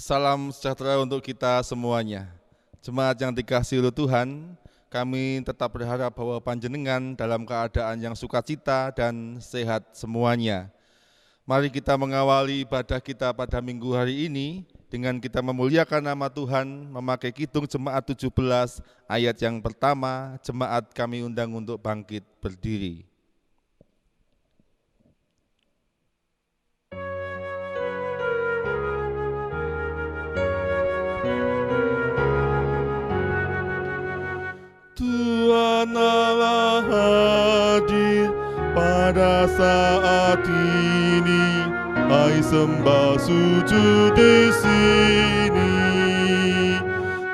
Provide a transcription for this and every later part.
Salam sejahtera untuk kita semuanya. Jemaat yang dikasihi oleh Tuhan, kami tetap berharap bahwa panjenengan dalam keadaan yang sukacita dan sehat semuanya. Mari kita mengawali ibadah kita pada minggu hari ini dengan kita memuliakan nama Tuhan, memakai kidung jemaat 17 ayat yang pertama, jemaat kami undang untuk bangkit berdiri. Tuhan Allah hadir pada saat ini, hai sembah sujud di sini.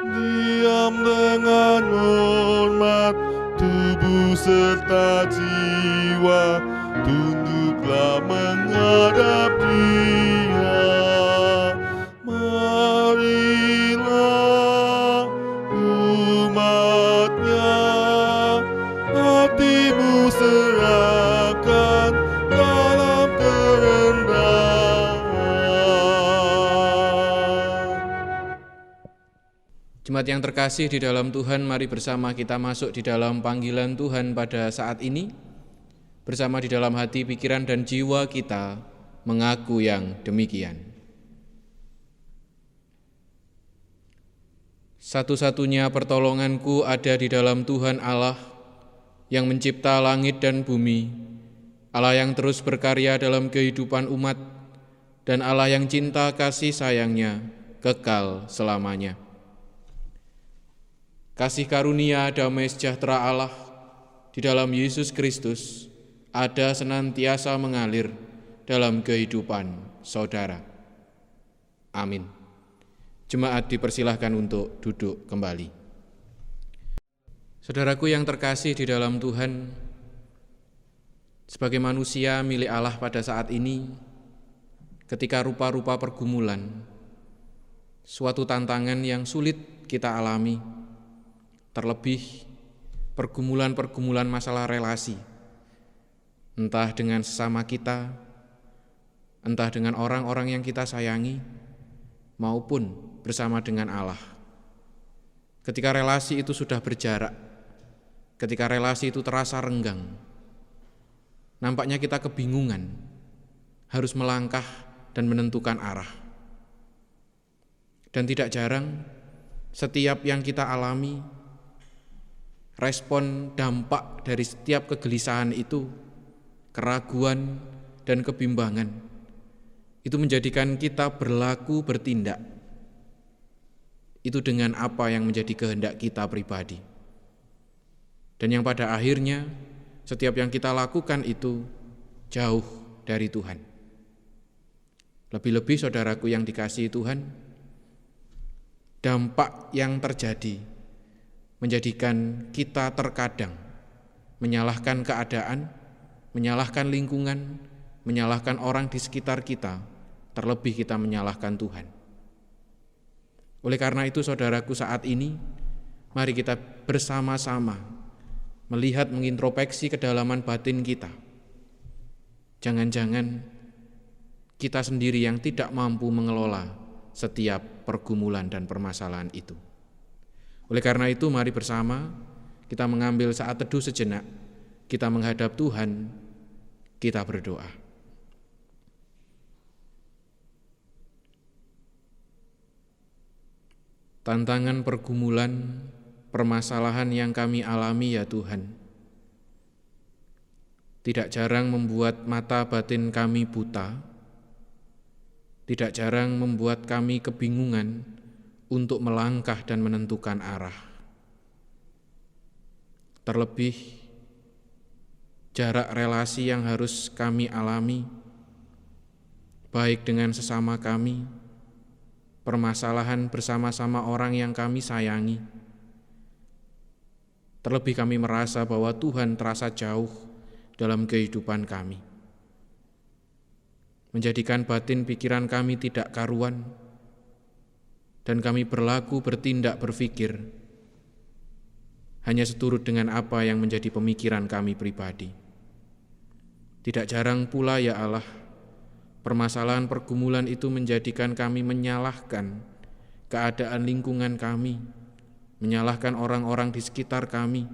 Diam dengan hormat, tubuh serta jiwa, tunduklah menghadap Dia. Marilah umatnya, hatimu serahkan dalam kerendahan. Jemaat yang terkasih di dalam Tuhan, mari bersama kita masuk di dalam panggilan Tuhan pada saat ini. Bersama di dalam hati, pikiran, dan jiwa kita mengaku yang demikian. Satu-satunya pertolonganku ada di dalam Tuhan Allah yang mencipta langit dan bumi, Allah yang terus berkarya dalam kehidupan umat, dan Allah yang cinta kasih sayangnya kekal selamanya. Kasih karunia damai sejahtera Allah di dalam Yesus Kristus ada senantiasa mengalir dalam kehidupan saudara. Amin. Jemaat dipersilahkan untuk duduk kembali. Saudaraku yang terkasih di dalam Tuhan, sebagai manusia milik Allah pada saat ini, ketika rupa-rupa pergumulan, suatu tantangan yang sulit kita alami, terlebih pergumulan-pergumulan masalah relasi, entah dengan sesama kita, entah dengan orang-orang yang kita sayangi, maupun bersama dengan Allah. Ketika relasi itu sudah berjarak, ketika relasi itu terasa renggang, nampaknya kita kebingungan, harus melangkah dan menentukan arah. Dan tidak jarang, setiap yang kita alami, respon dampak dari setiap kegelisahan itu, keraguan dan kebimbangan, itu menjadikan kita berlaku bertindak itu dengan apa yang menjadi kehendak kita pribadi. Dan yang pada akhirnya setiap yang kita lakukan itu jauh dari Tuhan. Lebih-lebih saudaraku yang dikasihi Tuhan, dampak yang terjadi menjadikan kita terkadang menyalahkan keadaan, menyalahkan lingkungan, menyalahkan orang di sekitar kita, terlebih kita menyalahkan Tuhan. Oleh karena itu saudaraku, saat ini mari kita bersama-sama melihat, mengintrospeksi kedalaman batin kita. Jangan-jangan kita sendiri yang tidak mampu mengelola setiap pergumulan dan permasalahan itu. Oleh karena itu mari bersama kita mengambil saat teduh sejenak, kita menghadap Tuhan, kita berdoa. Tantangan, pergumulan, permasalahan yang kami alami ya Tuhan, tidak jarang membuat mata batin kami buta, tidak jarang membuat kami kebingungan untuk melangkah dan menentukan arah. Terlebih, jarak relasi yang harus kami alami, baik dengan sesama kami, permasalahan bersama-sama orang yang kami sayangi. Terlebih kami merasa bahwa Tuhan terasa jauh dalam kehidupan kami, menjadikan batin pikiran kami tidak karuan, dan kami berlaku, bertindak, berpikir hanya seturut dengan apa yang menjadi pemikiran kami pribadi. Tidak jarang pula ya Allah, permasalahan pergumulan itu menjadikan kami menyalahkan keadaan lingkungan kami, menyalahkan orang-orang di sekitar kami,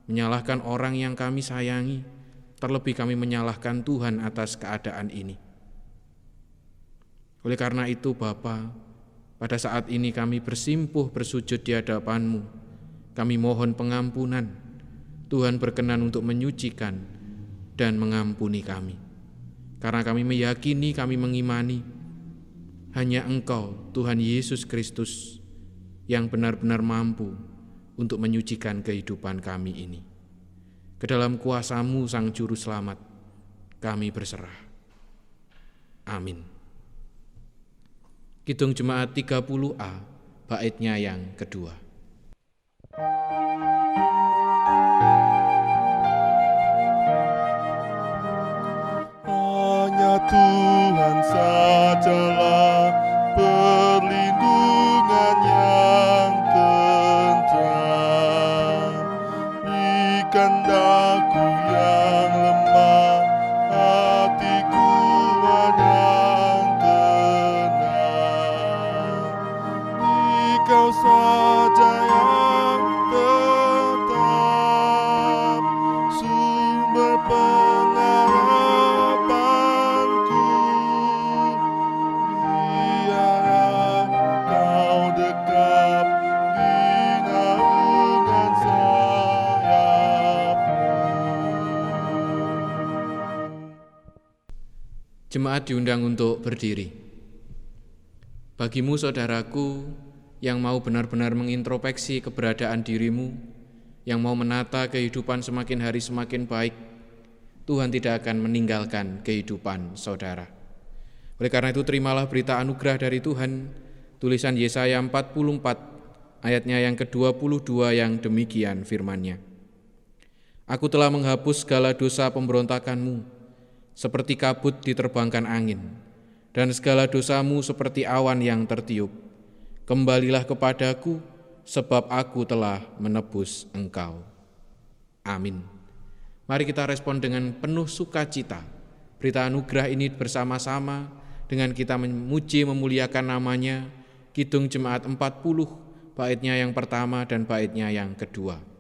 menyalahkan orang yang kami sayangi, terlebih kami menyalahkan Tuhan atas keadaan ini. Oleh karena itu Bapa, pada saat ini kami bersimpuh bersujud di hadapan-Mu. Kami mohon pengampunan. Tuhan berkenan untuk menyucikan dan mengampuni kami. Karena kami meyakini, kami mengimani, hanya Engkau, Tuhan Yesus Kristus, yang benar-benar mampu untuk menyucikan kehidupan kami ini. Ke dalam kuasa-Mu, Sang Juru Selamat, kami berserah. Amin. Kidung Jemaat 30A, baitnya yang kedua. Hanya Tuhan sajalah perlindungan yang tentram. Berikan daku yang lemah, hatiku yang tenang. Engkau saja yang tetap, sumber pengharapanku. Biarlah Kau dekat di naungan sayap-Mu. Jemaat diundang untuk berdiri. Bagimu saudaraku yang mau benar-benar mengintrospeksi keberadaan dirimu, yang mau menata kehidupan semakin hari semakin baik, Tuhan tidak akan meninggalkan kehidupan saudara. Oleh karena itu terimalah berita anugerah dari Tuhan, tulisan Yesaya 44 ayatnya yang ke-22 yang demikian firman-Nya. Aku telah menghapus segala dosa pemberontakanmu, seperti kabut diterbangkan angin, dan segala dosamu seperti awan yang tertiup. Kembalilah kepadaku, sebab aku telah menebus engkau. Amin. Mari kita respon dengan penuh sukacita berita anugerah ini bersama-sama dengan kita memuji memuliakan namanya. Kidung Jemaat 40, baitnya yang pertama dan baitnya yang kedua.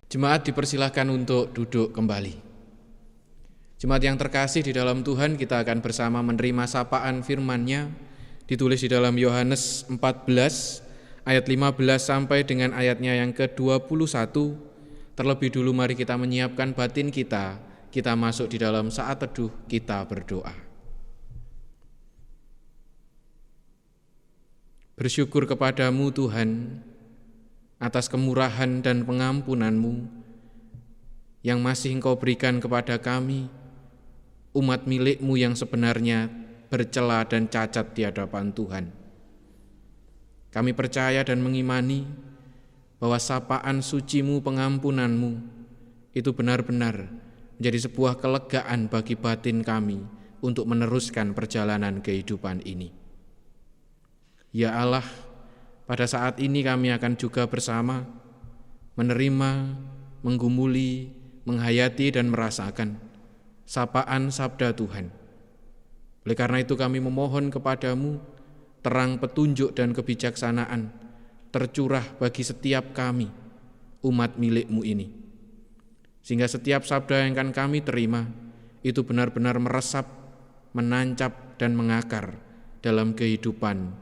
Jemaat dipersilahkan untuk duduk kembali. Jemaat yang terkasih di dalam Tuhan, kita akan bersama menerima sapaan firman-Nya, ditulis di dalam Yohanes 14, ayat 15 sampai dengan ayatnya yang ke-21. Terlebih dulu mari kita menyiapkan batin kita masuk di dalam saat teduh, kita berdoa. Bersyukur kepadamu Tuhan, atas kemurahan dan pengampunan-Mu yang masih Engkau berikan kepada kami, umat milik-Mu yang sebenarnya bercela dan cacat di hadapan Tuhan. Kami percaya dan mengimani bahwa sapaan suci-Mu, pengampunan-Mu itu benar-benar menjadi sebuah kelegaan bagi batin kami untuk meneruskan perjalanan kehidupan ini. Ya Allah, pada saat ini kami akan juga bersama menerima, menggumuli, menghayati dan merasakan sapaan sabda Tuhan. Oleh karena itu kami memohon kepadamu, terang petunjuk dan kebijaksanaan tercurah bagi setiap kami, umat milik-Mu ini. Sehingga setiap sabda yang akan kami terima, itu benar-benar meresap, menancap dan mengakar dalam kehidupan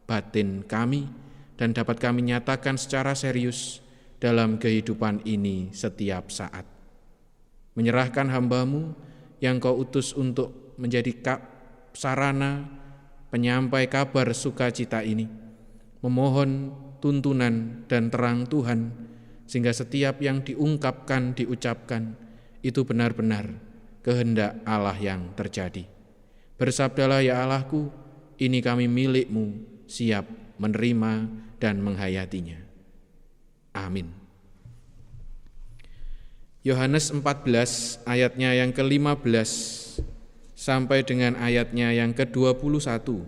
batin kami, dan dapat kami nyatakan secara serius dalam kehidupan ini setiap saat. Menyerahkan hamba-Mu yang Kau utus untuk menjadi sarana penyampai kabar sukacita ini, memohon tuntunan dan terang Tuhan, sehingga setiap yang diungkapkan, diucapkan, itu benar-benar kehendak Allah yang terjadi. Bersabdalah ya Allahku, ini kami milik-Mu, siap menerima dan menghayatinya. Amin. Yohanes 14 ayatnya yang ke-15 sampai dengan ayatnya yang ke-21,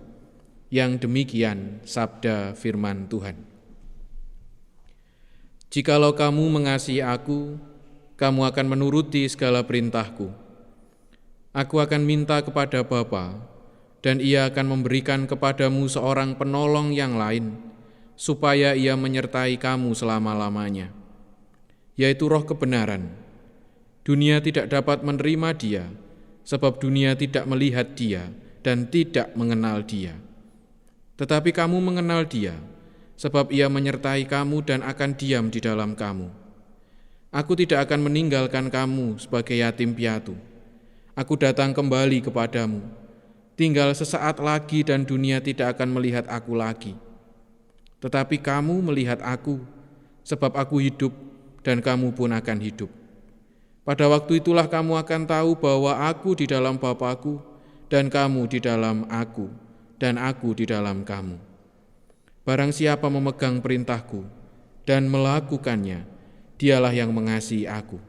yang demikian sabda firman Tuhan. Jikalau kamu mengasihi aku, kamu akan menuruti segala perintahku. Aku akan minta kepada Bapa, dan Ia akan memberikan kepadamu seorang penolong yang lain, supaya Ia menyertai kamu selama-lamanya, yaitu Roh kebenaran. Dunia tidak dapat menerima Dia, sebab dunia tidak melihat Dia dan tidak mengenal Dia. Tetapi kamu mengenal Dia, sebab Ia menyertai kamu dan akan diam di dalam kamu. Aku tidak akan meninggalkan kamu sebagai yatim piatu. Aku datang kembali kepadamu. Tinggal sesaat lagi dan dunia tidak akan melihat aku lagi. Tetapi kamu melihat aku, sebab aku hidup dan kamu pun akan hidup. Pada waktu itulah kamu akan tahu bahwa aku di dalam Bapa-Ku dan kamu di dalam aku dan aku di dalam kamu. Barang siapa memegang perintahku dan melakukannya, dialah yang mengasihi aku.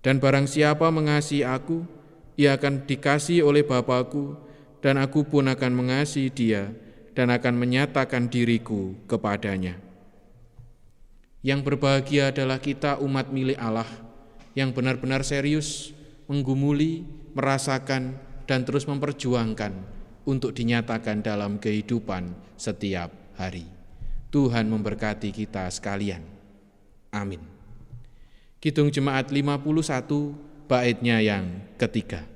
Dan barang siapa mengasihi aku, ia akan dikasihi oleh Bapa-Ku, dan aku pun akan mengasihi dia dan akan menyatakan diriku kepadanya. Yang berbahagia adalah kita umat milik Allah, yang benar-benar serius menggumuli, merasakan, dan terus memperjuangkan untuk dinyatakan dalam kehidupan setiap hari. Tuhan memberkati kita sekalian. Amin. Kidung Jemaat 51, baitnya yang ketiga.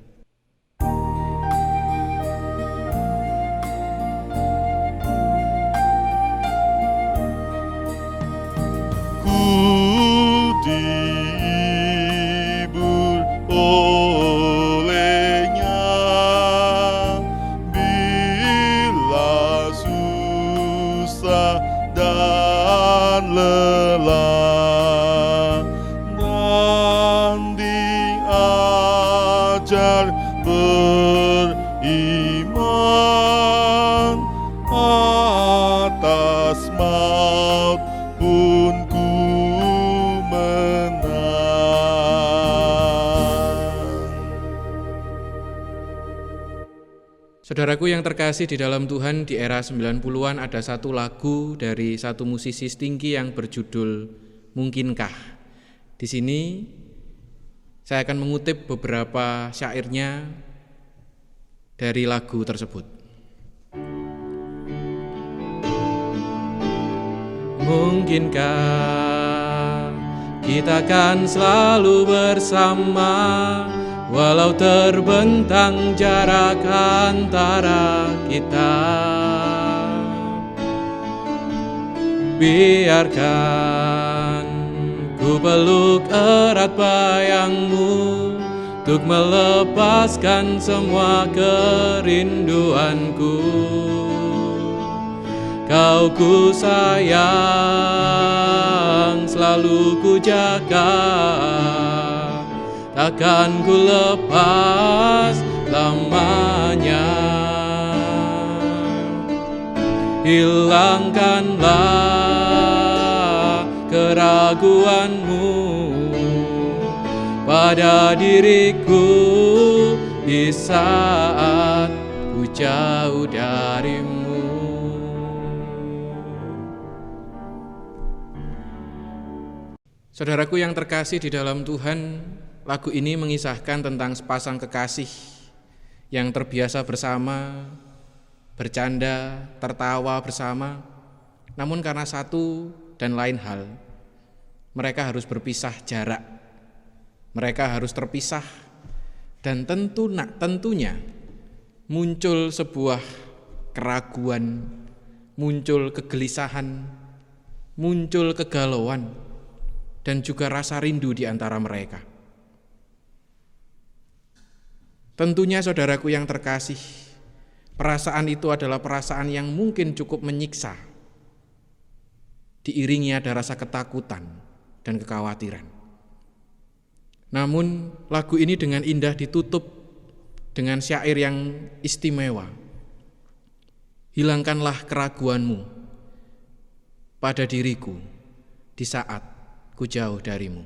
Beriman atas maut pun ku menang. Saudaraku yang terkasih di dalam Tuhan, di era 90-an ada satu lagu dari satu musisi Stinky yang berjudul Mungkinkah. Di sini saya akan mengutip beberapa syairnya dari lagu tersebut. Mungkinkah kita kan selalu bersama, walau terbentang jarak antara kita. Biarkan ku peluk erat bayangmu untuk melepaskan semua kerinduanku. Kau ku sayang, selalu ku jaga, takkan ku lepas lamanya. Hilangkanlah keraguanmu pada diriku di saat ku jauh darimu. Saudaraku yang terkasih di dalam Tuhan, lagu ini mengisahkan tentang sepasang kekasih yang terbiasa bersama, bercanda, tertawa bersama, namun karena satu dan lain hal, mereka harus berpisah jarak, mereka harus terpisah, dan tentunya muncul sebuah keraguan, muncul kegelisahan, muncul kegalauan, dan juga rasa rindu di antara mereka. Tentunya saudaraku yang terkasih, perasaan itu adalah perasaan yang mungkin cukup menyiksa, diiringi ada rasa ketakutan dan kekhawatiran. Namun lagu ini dengan indah ditutup dengan syair yang istimewa. Hilangkanlah keraguanmu pada diriku di saat ku jauh darimu.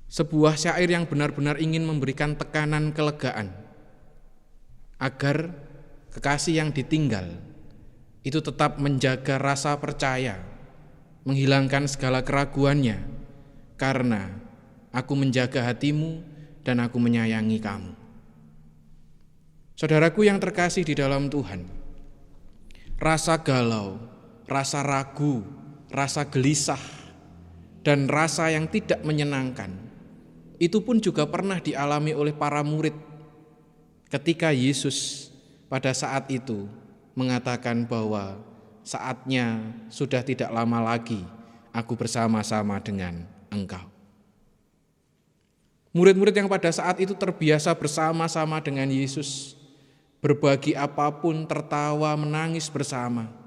Sebuah syair yang benar-benar ingin memberikan tekanan kelegaan agar kekasih yang ditinggal itu tetap menjaga rasa percaya, menghilangkan segala keraguannya, karena aku menjaga hatimu dan aku menyayangi kamu. Saudaraku yang terkasih di dalam Tuhan, rasa galau, rasa ragu, rasa gelisah, dan rasa yang tidak menyenangkan, itu pun juga pernah dialami oleh para murid ketika Yesus pada saat itu mengatakan bahwa saatnya sudah tidak lama lagi aku bersama-sama dengan engkau. Murid-murid yang pada saat itu terbiasa bersama-sama dengan Yesus, berbagi apapun, tertawa, menangis bersama.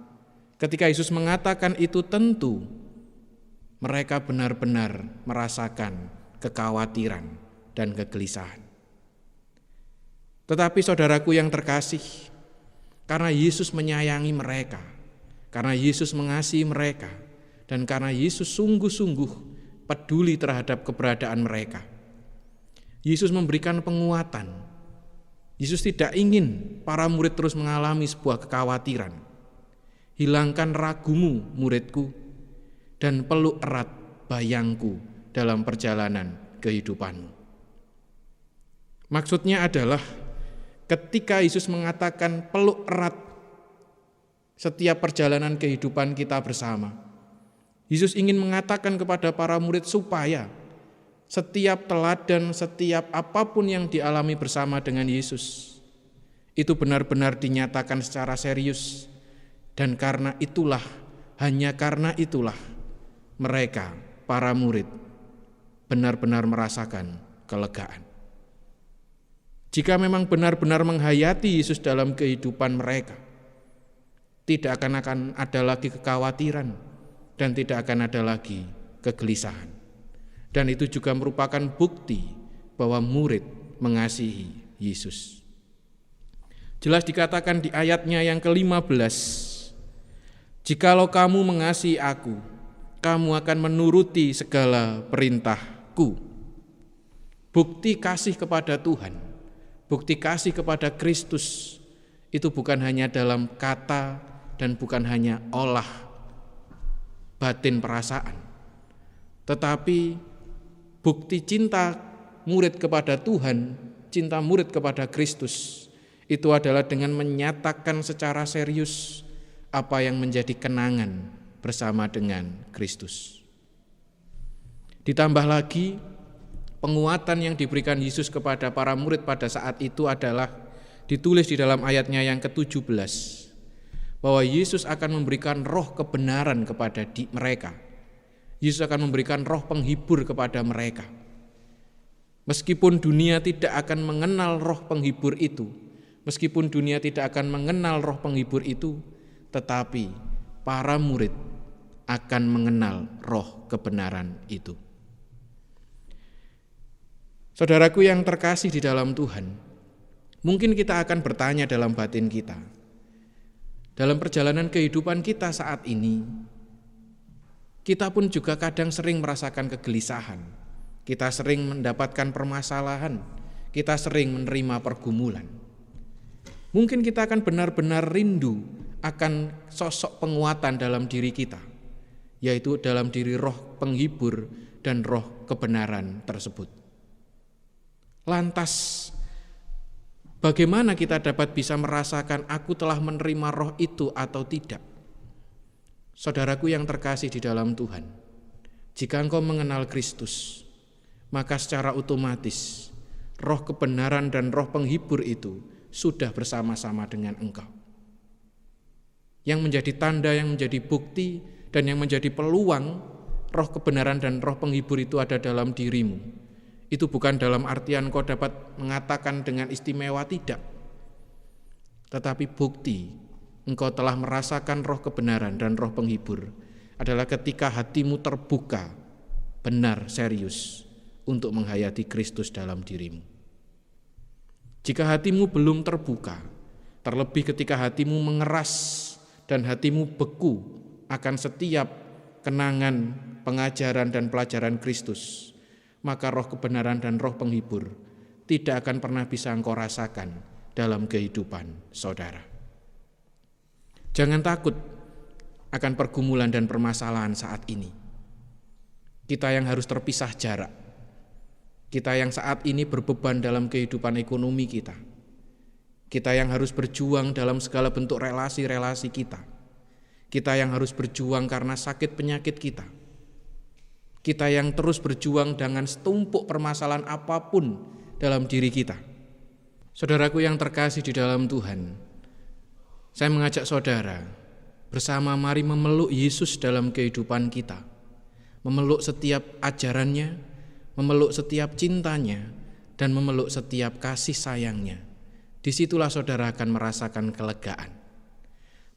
Ketika Yesus mengatakan itu, tentu mereka benar-benar merasakan kekhawatiran dan kegelisahan. Tetapi saudaraku yang terkasih, karena Yesus menyayangi mereka, karena Yesus mengasihi mereka, dan karena Yesus sungguh-sungguh peduli terhadap keberadaan mereka, Yesus memberikan penguatan. Yesus tidak ingin para murid terus mengalami sebuah kekhawatiran. Hilangkan ragumu, muridku, dan peluk erat bayangku dalam perjalanan kehidupanmu. Maksudnya adalah ketika Yesus mengatakan peluk erat setiap perjalanan kehidupan kita bersama, Yesus ingin mengatakan kepada para murid supaya setiap teladan, setiap apapun yang dialami bersama dengan Yesus, itu benar-benar dinyatakan secara serius. Dan karena itulah, hanya karena itulah, mereka, para murid, benar-benar merasakan kelegaan. Jika memang benar-benar menghayati Yesus dalam kehidupan mereka, tidak akan ada lagi kekhawatiran dan tidak akan ada lagi kegelisahan. Dan itu juga merupakan bukti bahwa murid mengasihi Yesus. Jelas dikatakan di ayatnya yang ke-15, jikalau kamu mengasihi aku, kamu akan menuruti segala perintahku. Bukti kasih kepada Tuhan, bukti kasih kepada Kristus, itu bukan hanya dalam kata dan bukan hanya olah batin perasaan, tetapi bukti cinta murid kepada Tuhan, cinta murid kepada Kristus, itu adalah dengan menyatakan secara serius apa yang menjadi kenangan bersama dengan Kristus. Ditambah lagi, penguatan yang diberikan Yesus kepada para murid pada saat itu adalah ditulis di dalam ayatnya yang ke-17, bahwa Yesus akan memberikan roh kebenaran kepada mereka. Yesus akan memberikan roh penghibur kepada mereka. Meskipun dunia tidak akan mengenal roh penghibur itu, Meskipun dunia tidak akan mengenal roh penghibur itu, tetapi para murid akan mengenal roh kebenaran itu. Saudaraku yang terkasih di dalam Tuhan, mungkin kita akan bertanya dalam batin kita, dalam perjalanan kehidupan kita saat ini, kita pun juga kadang sering merasakan kegelisahan, kita sering mendapatkan permasalahan, kita sering menerima pergumulan. Mungkin kita akan benar-benar rindu akan sosok penguatan dalam diri kita, yaitu dalam diri roh penghibur dan roh kebenaran tersebut. Lantas, bagaimana kita dapat bisa merasakan aku telah menerima roh itu atau tidak? Saudaraku yang terkasih di dalam Tuhan, jika engkau mengenal Kristus, maka secara otomatis roh kebenaran dan roh penghibur itu sudah bersama-sama dengan engkau. Yang menjadi tanda, yang menjadi bukti, dan yang menjadi peluang roh kebenaran dan roh penghibur itu ada dalam dirimu. Itu bukan dalam artian kau dapat mengatakan dengan istimewa, tidak. Tetapi bukti engkau telah merasakan roh kebenaran dan roh penghibur adalah ketika hatimu terbuka, benar, serius untuk menghayati Kristus dalam dirimu. Jika hatimu belum terbuka, terlebih ketika hatimu mengeras dan hatimu beku akan setiap kenangan, pengajaran dan pelajaran Kristus, maka roh kebenaran dan roh penghibur tidak akan pernah bisa engkau rasakan dalam kehidupan saudara. Jangan takut akan pergumulan dan permasalahan saat ini. Kita yang harus terpisah jarak, kita yang saat ini berbeban dalam kehidupan ekonomi kita, kita yang harus berjuang dalam segala bentuk relasi-relasi kita yang harus berjuang karena sakit penyakit kita yang terus berjuang dengan setumpuk permasalahan apapun dalam diri kita. Saudaraku yang terkasih di dalam Tuhan, saya mengajak saudara bersama mari memeluk Yesus dalam kehidupan kita, memeluk setiap ajarannya, memeluk setiap cintanya, dan memeluk setiap kasih sayangnya. Disitulah saudara akan merasakan kelegaan.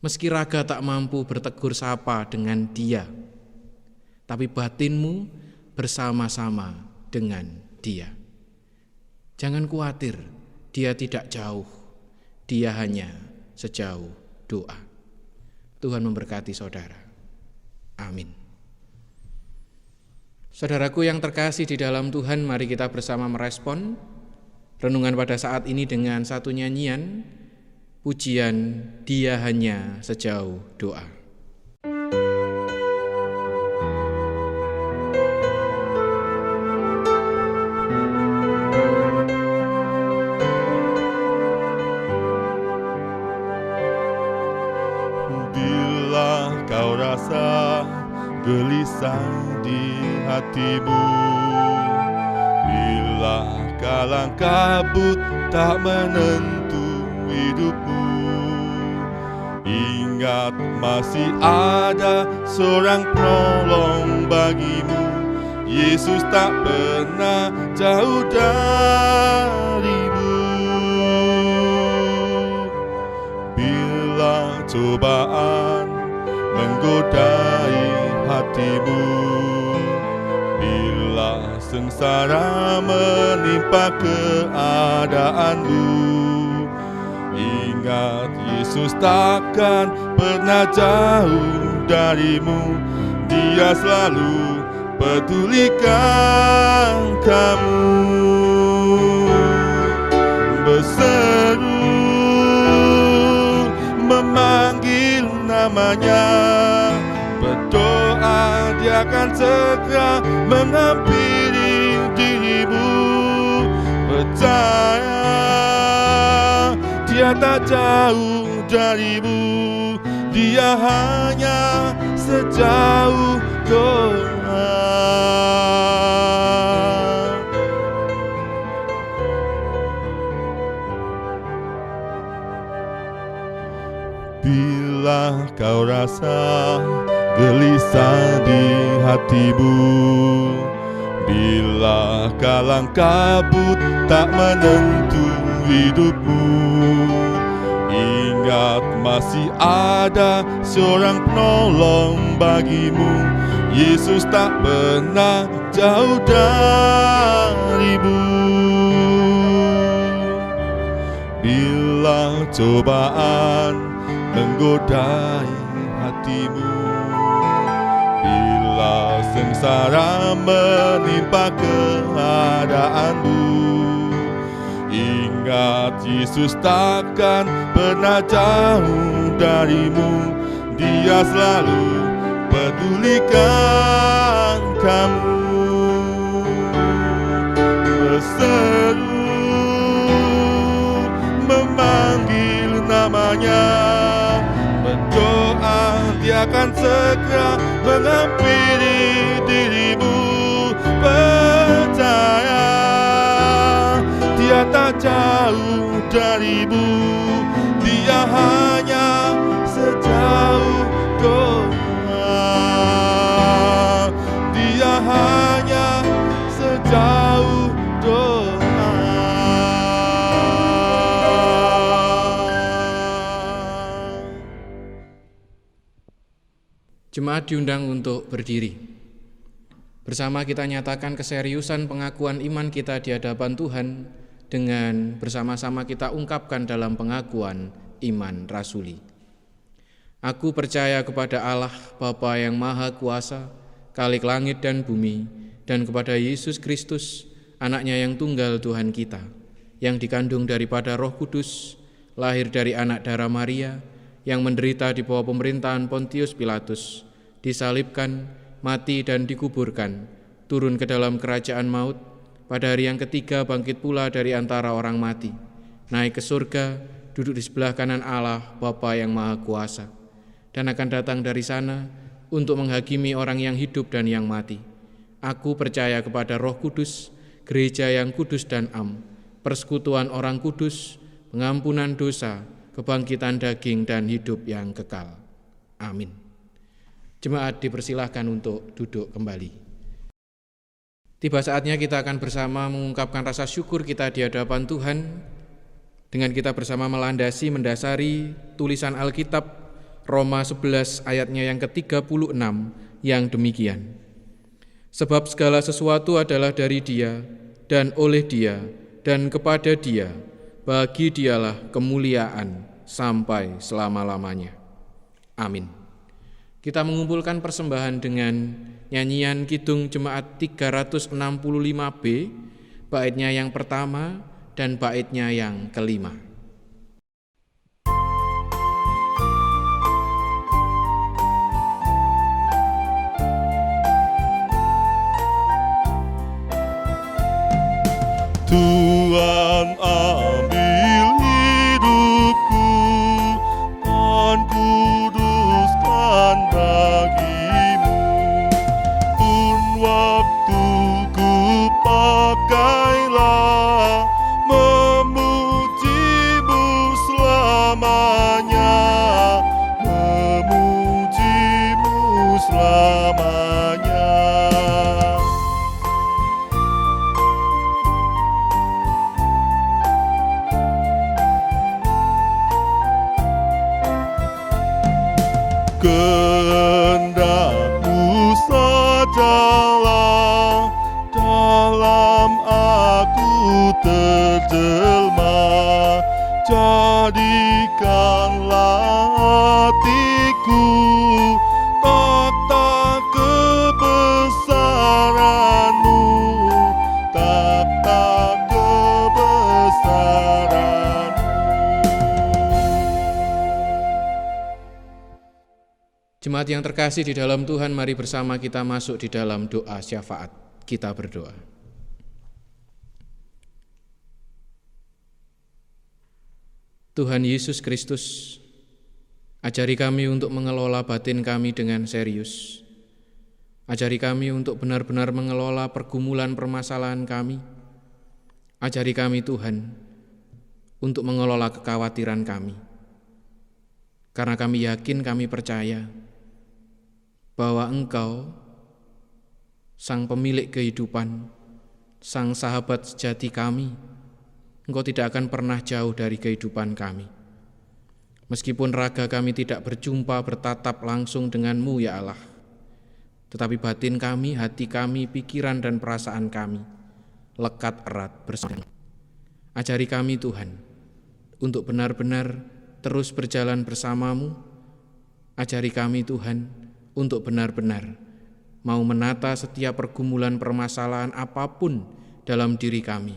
Meski raga tak mampu bertegur sapa dengan Dia, tapi batinmu bersama-sama dengan Dia. Jangan khawatir, Dia tidak jauh, Dia hanya sejauh doa. Tuhan memberkati saudara. Amin. Saudaraku yang terkasih di dalam Tuhan, mari kita bersama merespon renungan pada saat ini dengan satu nyanyian, pujian Dia hanya sejauh doa. Bila kau rasa gelisah di hatimu, bila kalang kabut tak menentu hidupmu, ingat masih ada seorang penolong bagimu. Yesus tak pernah jauh darimu. Bila cobaan menggodai hatimu, bila sengsara menimpa keadaanmu, ingat Yesus takkan pernah jauh darimu. Dia selalu pedulikan kamu. Berseru memanggil namanya, berdoa Dia akan segera menghampiri dirimu. Percaya Dia tak jauh darimu, Dia hanya sejauh doa. Bila kau rasa gelisah di hatimu, Bila kalang kabut tak menentu hidupmu, ingat masih ada seorang penolong bagimu. Yesus tak pernah jauh darimu. Bila cobaan menggodai hatimu, bila sengsara menimpa keadaanmu, ingat Yesus takkan pernah jauh darimu. Dia selalu pedulikan kamu. Berseru memanggil namanya, berdoa dia akan segera menghampiri dirimu. Percaya dia tak jauh darimu, dia hanya sejauh doa, dia hanya sejauh doa. Jemaat diundang untuk berdiri. Bersama kita nyatakan keseriusan pengakuan iman kita di hadapan Tuhan dengan bersama-sama kita ungkapkan dalam pengakuan iman rasuli. Aku percaya kepada Allah Bapa yang Maha Kuasa, Khalik langit dan bumi, dan kepada Yesus Kristus, anaknya yang tunggal Tuhan kita, yang dikandung daripada Roh Kudus, lahir dari anak darah Maria, yang menderita di bawah pemerintahan Pontius Pilatus, disalibkan, mati dan dikuburkan, turun ke dalam kerajaan maut, pada hari yang ketiga bangkit pula dari antara orang mati, naik ke surga, duduk di sebelah kanan Allah Bapa yang Maha Kuasa, dan akan datang dari sana untuk menghakimi orang yang hidup dan yang mati. Aku percaya kepada Roh Kudus, gereja yang kudus dan am, persekutuan orang kudus, pengampunan dosa, kebangkitan daging dan hidup yang kekal. Amin. Jemaat dipersilahkan untuk duduk kembali. Tiba saatnya kita akan bersama mengungkapkan rasa syukur kita di hadapan Tuhan dengan kita bersama mendasari tulisan Alkitab Roma 11 ayatnya yang ke-36 yang demikian. Sebab segala sesuatu adalah dari Dia dan oleh Dia dan kepada Dia, bagi Dialah kemuliaan sampai selama-lamanya. Amin. Kita mengumpulkan persembahan dengan nyanyian Kidung Jemaat 365B, baitnya yang pertama dan baitnya yang kelima. Tuhan ambil hidupku dan kuduskan bagimu, pun waktuku pakailah memujimu selamanya, memujimu selamanya. Kehendakmu sajalah dalam aku terjelma, jadikanlah hatiku tata kebesaranmu, tata kebesaranmu. Jemaat yang terkasih di dalam Tuhan, mari bersama kita masuk di dalam doa syafaat. Kita berdoa. Tuhan Yesus Kristus, ajari kami untuk mengelola batin kami dengan serius. Ajari kami untuk benar-benar mengelola pergumulan permasalahan kami. Ajari kami Tuhan untuk mengelola kekhawatiran kami. Karena kami yakin, kami percaya bahwa Engkau Sang pemilik kehidupan, Sang sahabat sejati kami, Engkau tidak akan pernah jauh dari kehidupan kami. Meskipun raga kami tidak berjumpa bertatap langsung denganmu ya Allah, tetapi batin kami, hati kami, pikiran dan perasaan kami lekat erat bersama. Ajari kami Tuhan untuk benar-benar terus berjalan bersamamu. Ajari kami Tuhan untuk benar-benar mau menata setiap pergumulan permasalahan apapun dalam diri kami.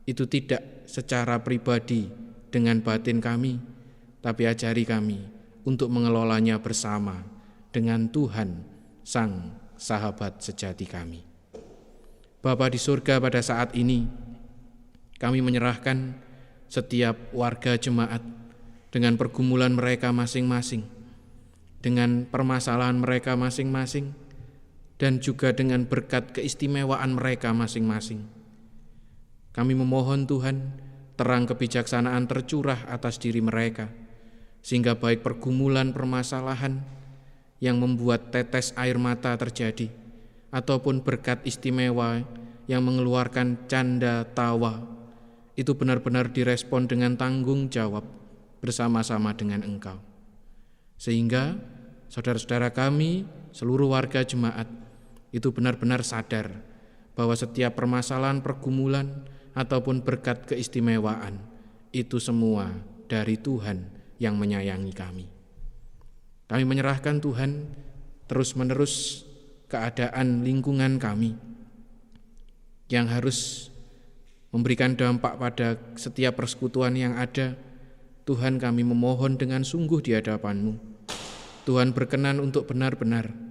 Itu tidak secara pribadi dengan batin kami, tapi ajari kami untuk mengelolanya bersama dengan Tuhan, Sang sahabat sejati kami. Bapa di surga, pada saat ini kami menyerahkan setiap warga jemaat dengan pergumulan mereka masing-masing, dengan permasalahan mereka masing-masing, dan juga dengan berkat keistimewaan mereka masing-masing. Kami memohon Tuhan, terang kebijaksanaan tercurah atas diri mereka, sehingga baik pergumulan permasalahan yang membuat tetes air mata terjadi, ataupun berkat istimewa yang mengeluarkan canda tawa, itu benar-benar direspon dengan tanggung jawab bersama-sama dengan Engkau. Sehingga saudara-saudara kami, seluruh warga jemaat, itu benar-benar sadar bahwa setiap permasalahan pergumulan ataupun berkat keistimewaan itu semua dari Tuhan yang menyayangi kami. Kami menyerahkan Tuhan terus-menerus keadaan lingkungan kami yang harus memberikan dampak pada setiap persekutuan yang ada. Tuhan, kami memohon dengan sungguh di hadapan-Mu. Tuhan berkenan untuk benar-benar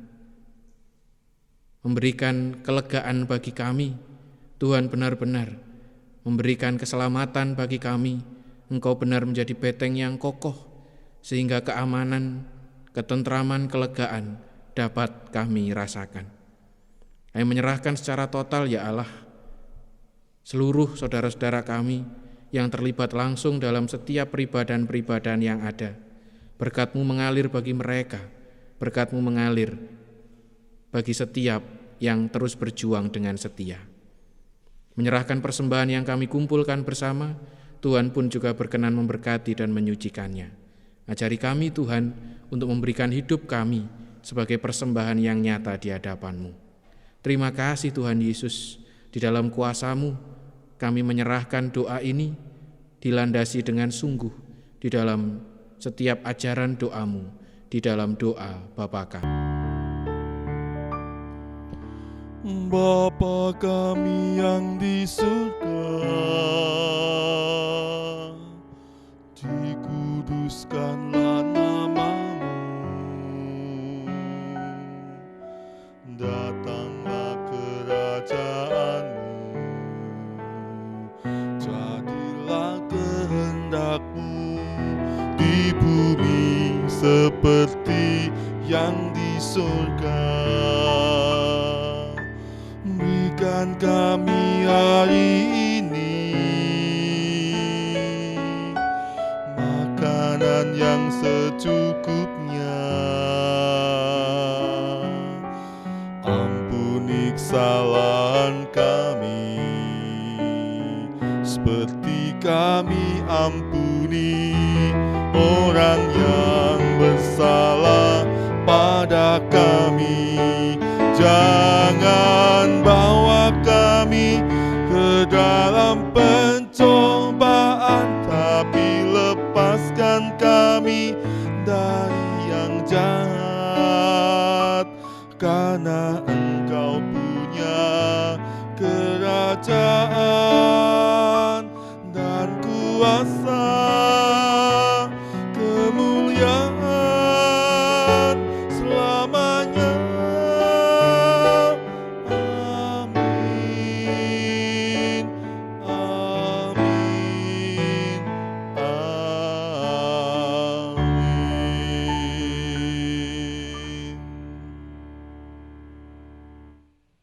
memberikan kelegaan bagi kami. Tuhan benar-benar memberikan keselamatan bagi kami. Engkau benar menjadi beteng yang kokoh, sehingga keamanan, ketentraman, kelegaan dapat kami rasakan. Kami menyerahkan secara total ya Allah seluruh saudara-saudara kami yang terlibat langsung dalam setiap peribadahan-peribadahan yang ada. Berkat-Mu mengalir bagi mereka, berkat-Mu mengalir bagi setiap yang terus berjuang dengan setia. Menyerahkan persembahan yang kami kumpulkan bersama, Tuhan pun juga berkenan memberkati dan menyucikannya. Ajari kami Tuhan untuk memberikan hidup kami sebagai persembahan yang nyata di hadapan-Mu. Terima kasih Tuhan Yesus, di dalam kuasa-Mu kami menyerahkan doa ini dilandasi dengan sungguh di dalam setiap ajaran doa-Mu, di dalam doa Bapa kami. Bapa kami yang di surga, dikuduskanlah nama-Mu, datanglah kerajaan-Mu, jadilah kehendak-Mu di bumi seperti yang di surga. Berikan kami hari ini makanan yang secukupnya. Ampuni kesalahan kami seperti kami ampuni orang yang bersalah pada kami. Jangan bawa kami ke dalam pencobaan, tapi lepaskan kami dari yang jahat. Karena Engkau punya kerajaan dan kuasa, kemuliaan selamanya.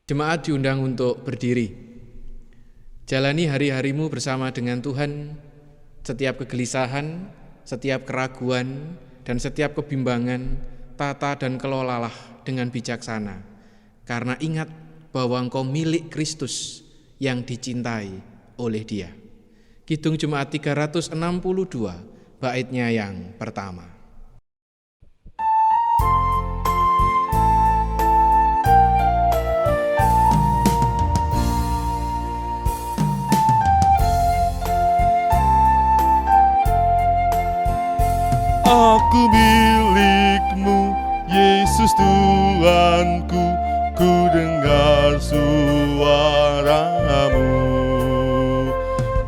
Jemaat diundang untuk berdiri. Jalani hari-harimu bersama dengan Tuhan. Setiap kegelisahan, setiap keraguan, dan setiap kebimbangan, tata dan kelolalah dengan bijaksana. Karena ingat bahwa engkau milik Kristus yang dicintai oleh Dia. Kidung Jemaat 362, baitnya yang pertama. Aku milikmu, Yesus Tuhanku, ku dengar suaramu.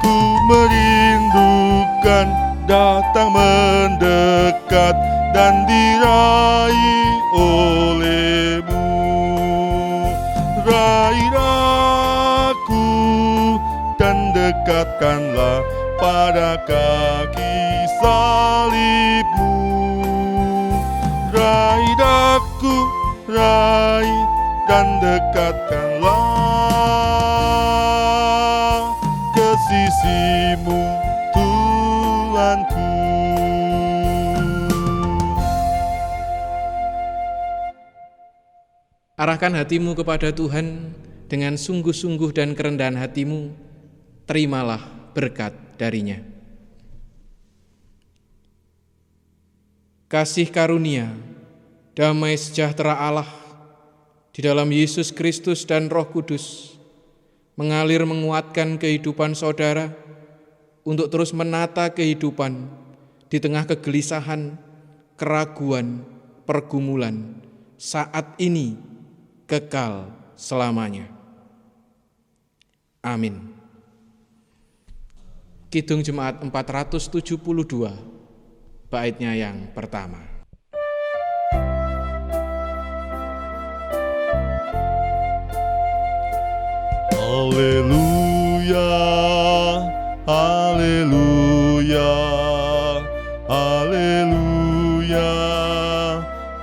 Ku merindukan datang mendekat dan diraih olehmu. Raih aku dan dekatkanlah pada kaki salibmu. Raih aku, raih dan dekatkanlah ke sisimu, Tuhanku. Arahkan hatimu kepada Tuhan dengan sungguh-sungguh dan kerendahan hatimu, terimalah berkat darinya. Kasih karunia, damai sejahtera Allah di dalam Yesus Kristus dan Roh Kudus mengalir menguatkan kehidupan saudara untuk terus menata kehidupan di tengah kegelisahan, keraguan, pergumulan saat ini kekal selamanya. Amin. Kidung Jemaat 472, baitnya yang pertama. Haleluya, haleluya, haleluya,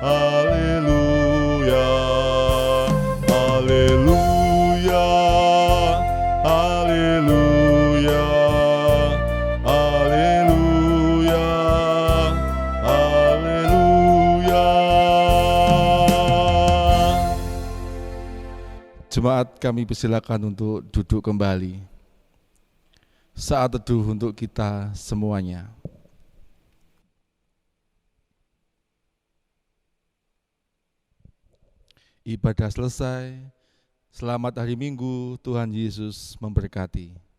haleluya, haleluya, haleluya, haleluya, haleluya. Jemaat, kami persilakan untuk duduk kembali. Saat teduh untuk kita semuanya. Ibadah selesai. Selamat hari Minggu, Tuhan Yesus memberkati.